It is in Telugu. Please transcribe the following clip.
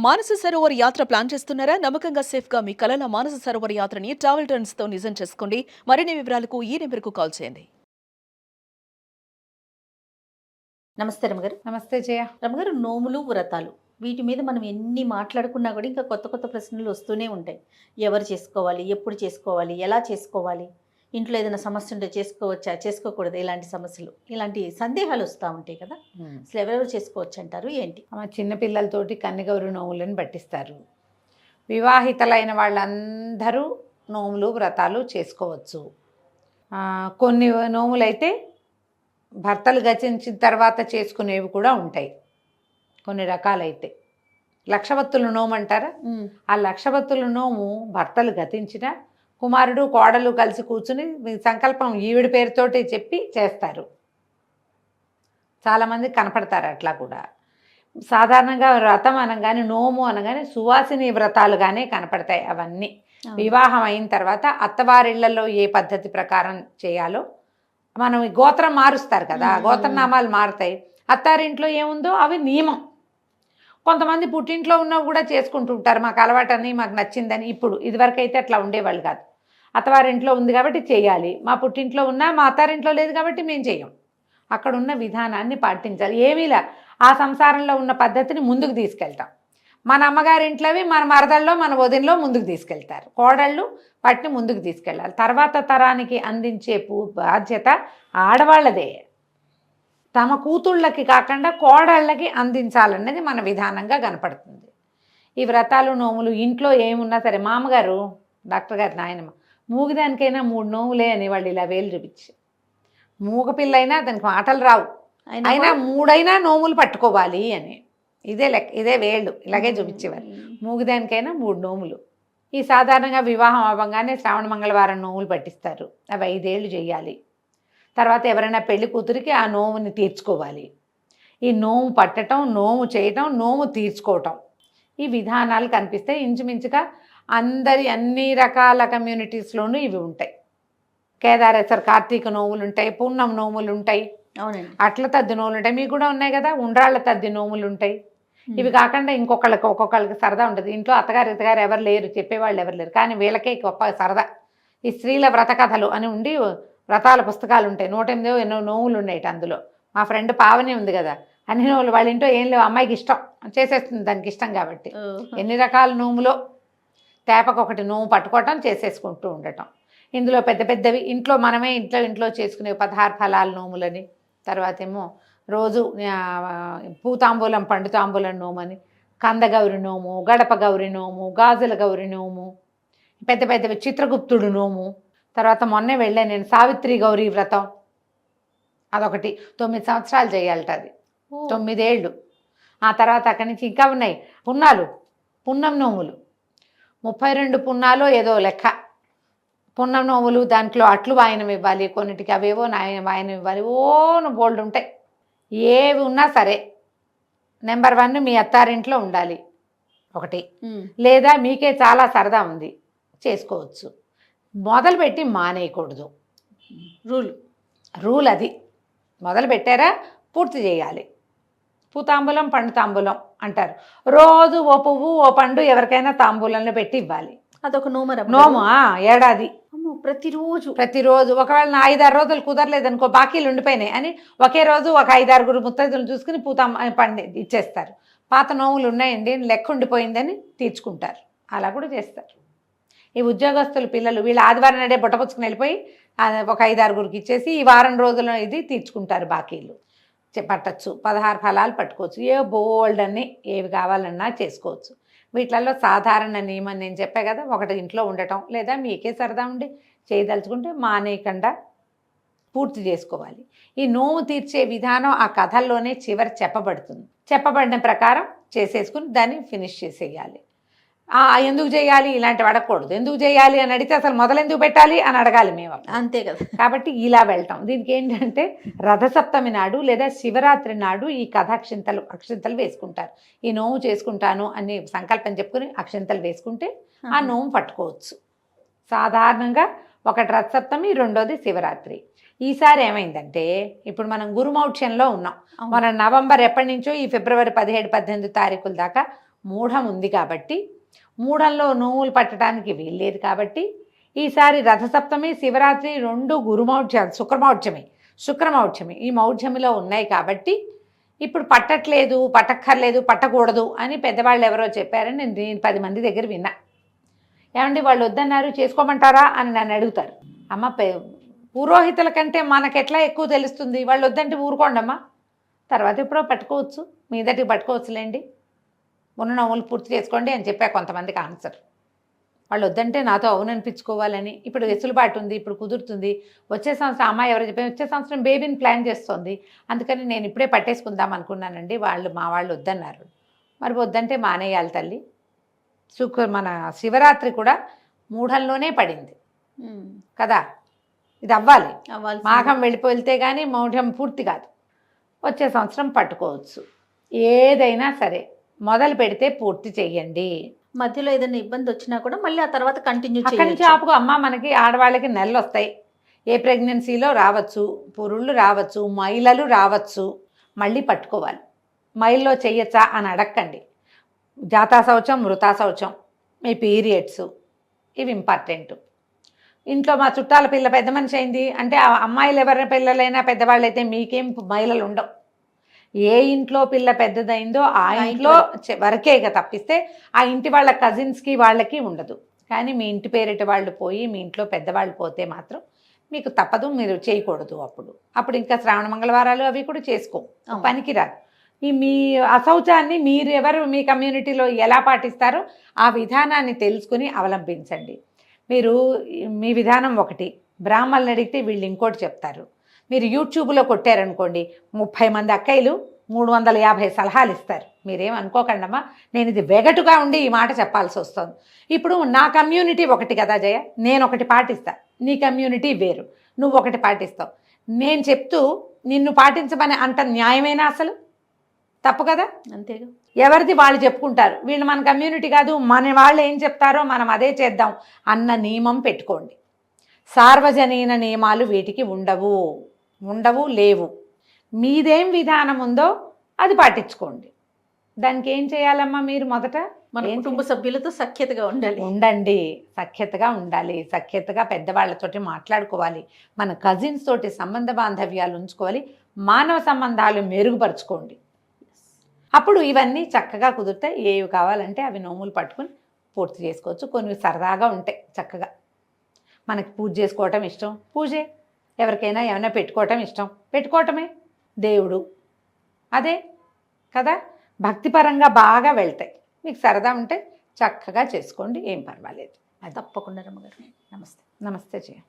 మానస సరోవర్ యాత్ర ప్లాన్ చేస్తున్నారా? నమ్మకంగా సేఫ్ గా మీ కలల మానస సరోవర్ యాత్రని ట్రావెల్ టర్న్స్ తో నిజం చేసుకోండి. మరిన్ని వివరాలకు ఈ నెంబర్కు కాల్ చేయండి. నమస్తే రమగారు. నమస్తే జయ. రమగారు, నోములు వ్రతాలు వీటి మీద మనం ఎన్ని మాట్లాడుకున్నా కూడా ఇంకా కొత్త కొత్త ప్రశ్నలు వస్తూనే ఉంటాయి. ఎవరు చేసుకోవాలి, ఎప్పుడు చేసుకోవాలి, ఎలా చేసుకోవాలి, ఇంట్లో ఏదైనా సమస్య ఉంటే చేసుకోవచ్చా, చేసుకోకూడదు, ఇలాంటి సమస్యలు, ఇలాంటి సందేహాలు వస్తూ ఉంటాయి కదా. అసలు ఎవరెవరు చేసుకోవచ్చు అంటారు, ఏంటి? చిన్నపిల్లలతోటి కన్నిగౌరి నోములను పట్టిస్తారు. వివాహితలైన వాళ్ళందరూ నోములు వ్రతాలు చేసుకోవచ్చు. కొన్ని నోములైతే భర్తలు గతించిన తర్వాత చేసుకునేవి కూడా ఉంటాయి. కొన్ని రకాలైతే లక్షవత్తుల నోము అంటారా, ఆ లక్షవత్తుల నోము భర్తలు గతించిన కుమారుడు కోడలు కలిసి కూర్చుని మీ సంకల్పం ఈవిడి పేరుతోటి చెప్పి చేస్తారు. చాలామంది కనపడతారు అట్లా కూడా. సాధారణంగా వ్రతం అనగానే, నోము అనగానే సువాసిని వ్రతాలుగానే కనపడతాయి అవన్నీ. వివాహం అయిన తర్వాత అత్తవారిళ్లలో ఏ పద్ధతి ప్రకారం చేయాలో, మనం గోత్రం మారుస్తారు కదా, గోత్రనామాలు మారుతాయి. అత్తారింట్లో ఏముందో అవి నియమం. కొంతమంది పుట్టింట్లో ఉన్నవి కూడా చేసుకుంటుంటారు, మాకు అలవాటని, మాకు నచ్చిందని. ఇప్పుడు ఇదివరకు అయితే అట్లా ఉండేవాళ్ళు కాదు. అత్తవారింట్లో ఉంది కాబట్టి చేయాలి, మా పుట్టింట్లో ఉన్నా మా అత్తారింట్లో లేదు కాబట్టి మేము చేయం. అక్కడ ఉన్న విధానాన్ని పాటించాలి. ఏమీలా ఆ సంసారంలో ఉన్న పద్ధతిని ముందుకు తీసుకెళ్తాం. మన అమ్మగారింట్లోవి మన మరదల్లో మన వదినలో ముందుకు తీసుకెళ్తారు. కోడళ్ళు వాటిని ముందుకు తీసుకెళ్ళాలి. తర్వాత తరానికి అందించే బాధ్యత ఆడవాళ్ళదే. తమ కూతుళ్ళకి కాకుండా కోడళ్ళకి అందించాలన్నది మన విధానంగా కనపడుతుంది. ఈ వ్రతాలు నోములు ఇంట్లో ఏమున్నా సరే, మామగారు డాక్టర్ గారు నాయనమ్మ మూగిదానికైనా 3 నోములే అని వాళ్ళు ఇలా వేలు చూపించి, మూగపిల్లైనా దానికి మాటలు రావు, అయినా 3 నోములు పట్టుకోవాలి అని ఇదే లెక్క, ఇదే వేళ్ళు ఇలాగే చూపించేవారు. మూగిదానికైనా 3 నోములు. ఈ సాధారణంగా వివాహం అవ్వగానే శ్రావణ మంగళవారం నోములు పట్టిస్తారు. అవి 5 ఏళ్ళు చేయాలి. తర్వాత ఎవరైనా పెళ్లి కూతురికి ఆ నోముని తీర్చుకోవాలి. ఈ నోము పట్టడం, నోము చేయటం, నోము తీర్చుకోవటం, ఈ విధానాలు కనిపిస్తాయి. ఇంచుమించుగా అన్ని రకాల కమ్యూనిటీస్లోనూ ఇవి ఉంటాయి. కేదారేశ్వర కార్తీక నోములు ఉంటాయి, పూర్ణం నోములు ఉంటాయి, అవునండి, అట్ల తద్ది నోములు ఉంటాయి. మీకు కూడా ఉన్నాయి కదా, ఉండ్రాళ్ళ తద్ది నోములు ఉంటాయి. ఇవి కాకుండా ఒక్కొక్కళ్ళకి సరదా ఉంటుంది. ఇంట్లో అత్తగారు ఇత్తగారు ఎవరు లేరు, చెప్పేవాళ్ళు ఎవరు లేరు, కానీ వీళ్ళకే గొప్ప సరదా. ఈ స్త్రీల వ్రత కథలు అని ఉండి వ్రతాల పుస్తకాలు ఉంటాయి. 108 ఎన్నో నోములు ఉన్నాయి అందులో. మా ఫ్రెండ్ పావని ఉంది కదా, అన్ని నోములు. వాళ్ళ ఇంట్లో ఏం లేవు, అమ్మాయికి ఇష్టం చేసేస్తుంది, దానికి ఇష్టం కాబట్టి. ఎన్ని రకాల నోములో తేపకొకటి నోము పట్టుకోవటం, చేసేసుకుంటూ ఉండటం. ఇందులో పెద్ద పెద్దవి ఇంట్లో మనమే ఇంట్లో చేసుకునే 16 ఫలాల నోములని, తర్వాత ఏమో రోజు పూతాంబూలం పండు తాంబూలం నోమని, కందగౌరి నోము, గడప గౌరి నోము, గాజుల గౌరి నోము, పెద్ద పెద్దవి చిత్రగుప్తుడు నోము. తర్వాత మొన్నే వెళ్ళాను నేను, సావిత్రి గౌరీ వ్రతం, అదొకటి 9 సంవత్సరాలు చేయాలట, అది 9 ఏళ్ళు. ఆ తర్వాత అక్కడి నుంచి ఇంకా ఉన్నాయి పున్నం నోములు, 32 పున్నాలో ఏదో లెక్క పున్నం నోములు. దాంట్లో అట్లు వాయనం ఇవ్వాలి, కొన్నిటికి అవేవో వాయనం ఇవ్వాలి. బోల్డ్ ఉంటాయి. ఏవి ఉన్నా సరే నెంబర్ 1 మీ అత్తారింట్లో ఉండాలి ఒకటి, లేదా మీకే చాలా సరదా ఉంది చేసుకోవచ్చు. మొదలుపెట్టి మానేయకూడదు. రూల్ అది. మొదలు పెట్టారా పూర్తి చేయాలి. పూతాంబూలం పండు తాంబూలం అంటారు. రోజు ఓ పువ్వు ఓ పండు ఎవరికైనా తాంబూలంలో పెట్టి ఇవ్వాలి. అదొక నోము. ఏడాది ప్రతిరోజు. ఒకవేళ 5-6 రోజులు కుదరలేదనుకో, బాకీలు ఉండిపోయినాయి అని ఒకే రోజు ఒక 5-6 ముత్తైదులు చూసుకుని పండి ఇచ్చేస్తారు. పాత నోములు ఉన్నాయండి, లెక్క ఉండిపోయిందని తీర్చుకుంటారు. అలా కూడా చేస్తారు. ఈ ఉద్యోగస్తులు పిల్లలు వీళ్ళు ఆదివారం నాడే బుట్టపుచ్చుకుని వెళ్ళిపోయి ఒక 5-6 ఇచ్చేసి ఈ వారం రోజుల్లో ఇది తీర్చుకుంటారు బాకీలు. పట్టచ్చు, 16 ఫలాలు పట్టుకోవచ్చు. ఏ బోల్డ్ అన్ని ఏవి కావాలన్నా చేసుకోవచ్చు. వీటిలలో సాధారణ నియమం నేను చెప్పా కదా, ఒకటి ఇంట్లో ఉండటం, లేదా మీకే సరదా ఉండి చేయదలుచుకుంటే మానేయకుండా పూర్తి చేసుకోవాలి. ఈ నోము తీర్చే విధానం ఆ కథల్లోనే చివరి చెప్పబడిన ప్రకారం చేసేసుకుని దాన్ని ఫినిష్ చేసేయాలి. ఎందుకు చేయాలి ఇలాంటివి అడగకూడదు. ఎందుకు చేయాలి అని అడిగితే అసలు మొదలెందుకు పెట్టాలి అని అడగాలి మేము, అంతే కదా. కాబట్టి ఇలా వెళ్ళటం. దీనికి ఏంటంటే రథసప్తమి నాడు లేదా శివరాత్రి నాడు ఈ కథ అక్షింతలు వేసుకుంటారు. ఈ నోము చేసుకుంటాను అని సంకల్పం చెప్పుకుని అక్షింతలు వేసుకుంటే ఆ నోము పట్టుకోవచ్చు. సాధారణంగా ఒకటి రథసప్తమి, రెండోది శివరాత్రి. ఈసారి ఏమైందంటే ఇప్పుడు మనం గురుమౌఢ్యంలో ఉన్నాం. మన నవంబర్ ఎప్పటి నుంచో ఈ ఫిబ్రవరి 17-18 తారీఖుల దాకా మూఢం ఉంది కాబట్టి మూఢంలో నోములు పట్టడానికి వీల్లేదు కాబట్టి ఈసారి రథసప్తమి శివరాత్రి రెండు గురుమౌఢ్యాలు శుక్రమౌఢ్యమి ఈ మౌఢ్యమిలో ఉన్నాయి కాబట్టి ఇప్పుడు పట్టట్లేదు పట్టక్కర్లేదు పట్టకూడదు అని పెద్దవాళ్ళు ఎవరో చెప్పారని నేను 10 మంది దగ్గర విన్నా. ఏమండి వాళ్ళు వద్దన్నారు చేసుకోమంటారా అని నన్ను అడుగుతారు. అమ్మ పురోహితుల కంటే మనకెట్లా ఎక్కువ తెలుస్తుంది, వాళ్ళు వద్దంటే ఊరుకోండమ్మా, తర్వాత ఎప్పుడో పట్టుకోవచ్చు, మీదటికి పట్టుకోవచ్చులేండి, ఉన్న నవ్వులు పూర్తి చేసుకోండి అని చెప్పా కొంతమందికి ఆన్సర్. వాళ్ళు వద్దంటే నాతో అవుననిపించుకోవాలని. ఇప్పుడు వెసులుబాటు ఉంది, ఇప్పుడు కుదురుతుంది. వచ్చే సంవత్సరం అమ్మాయి ఎవరో చెప్పారు వచ్చే సంవత్సరం బేబీని ప్లాన్ చేస్తోంది, అందుకని నేను ఇప్పుడే పట్టేసుకుందాం అనుకున్నానండి, మా వాళ్ళు వద్దన్నారు. మరి వద్దంటే మానేయాలి తల్లి. మన శివరాత్రి కూడా మూఢంలోనే పడింది కదా, ఇది అవ్వాలి. మాఘం వెళ్తే కానీ మౌఢ్యం పూర్తి కాదు. వచ్చే సంవత్సరం పట్టుకోవచ్చు. ఏదైనా సరే మొదలు పెడితే పూర్తి చెయ్యండి. మధ్యలో ఏదైనా ఇబ్బంది వచ్చినా కూడా మళ్ళీ ఆ తర్వాత కంటిన్యూ అక్కడి నుంచి ఆపుకో. అమ్మ మనకి ఆడవాళ్ళకి నెలలు వస్తాయి, ఏ ప్రెగ్నెన్సీలో రావచ్చు, పురుళ్ళు రావచ్చు, మైలలు రావచ్చు, మళ్ళీ పట్టుకోవాలి. మైల్లో చెయ్యొచ్చా అని అడక్కండి. జాతా శౌచం, మృతా శౌచం, మీ పీరియడ్స్, ఇవి ఇంపార్టెంట్. ఇంట్లో మా చుట్టాల పిల్ల పెద్ద మనిషి అయింది అంటే ఆ అమ్మాయిలు ఎవరైనా పిల్లలైనా పెద్దవాళ్ళైతే మీకేం మైలలు ఉండవు. ఏ ఇంట్లో పిల్ల పెద్దదైందో ఆ ఇంట్లో వరకే ఇక తప్పిస్తే ఆ ఇంటి వాళ్ళ కజిన్స్కి వాళ్ళకి ఉండదు. కానీ మీ ఇంటి పేరిట వాళ్ళు పోయి మీ ఇంట్లో పెద్దవాళ్ళు పోతే మాత్రం మీకు తప్పదు, మీరు చేయకూడదు. అప్పుడు ఇంకా శ్రావణ మంగళవారాలు అవి కూడా చేసుకో, పనికిరాదు. మీ అశౌచాన్ని మీరు ఎవరు మీ కమ్యూనిటీలో ఎలా పాటిస్తారో ఆ విధానాన్ని తెలుసుకుని అవలంబించండి. మీరు మీ విధానం ఒకటి, బ్రాహ్మణులు అడిగితే వీళ్ళు ఇంకోటి చెప్తారు. మీరు యూట్యూబ్లో కొట్టారనుకోండి 30 మంది అక్కయ్యలు 350 సలహాలు ఇస్తారు. మీరేమనుకోకండమ్మా, నేను ఇది వెగటుగా ఉండి ఈ మాట చెప్పాల్సి వస్తుంది. ఇప్పుడు నా కమ్యూనిటీ ఒకటి కదా జయ, నేను ఒకటి పాటిస్తా, నీ కమ్యూనిటీ వేరు, నువ్వు ఒకటి పాటిస్తావు. నేను చెప్తూ నిన్ను పాటించమని అంట న్యాయమేనా? అసలు తప్పు కదా. అంతేగా, ఎవరిది వాళ్ళు చెప్పుకుంటారు, వీళ్ళు మన కమ్యూనిటీ కాదు, మన వాళ్ళు ఏం చెప్తారో మనం అదే చేద్దాం అన్న నియమం పెట్టుకోండి. సార్వజనీన నియమాలు వీటికి ఉండవు లేవు. మీదేం విధానం ఉందో అది పాటించుకోండి. దానికి ఏం చేయాలమ్మా, మీరు మొదట మన కుటుంబ సభ్యులతో సఖ్యతగా ఉండండి, సఖ్యతగా ఉండాలి, సఖ్యతగా పెద్దవాళ్ళతోటి మాట్లాడుకోవాలి, మన కజిన్స్ తోటి సంబంధ బాంధవ్యాలు ఉంచుకోవాలి, మానవ సంబంధాలు మెరుగుపరుచుకోండి. అప్పుడు ఇవన్నీ చక్కగా కుదిరితే ఏవి కావాలంటే అవి నోములు పట్టుకుని పూర్తి చేసుకోవచ్చు. కొన్ని సరదాగా ఉంటాయి, చక్కగా మనకి పూజ చేసుకోవటం ఇష్టం, పూజే. ఎవరికైనా ఏమైనా పెట్టుకోవటం ఇష్టం, పెట్టుకోవటమే. దేవుడు అదే కదా, భక్తిపరంగా బాగా వెళ్తాయి. మీకు సరదా ఉంటే చక్కగా చేసుకోండి, ఏం పర్వాలేదు. తప్పకుండా రమ్మగారు. నమస్తే. నమస్తే జయ.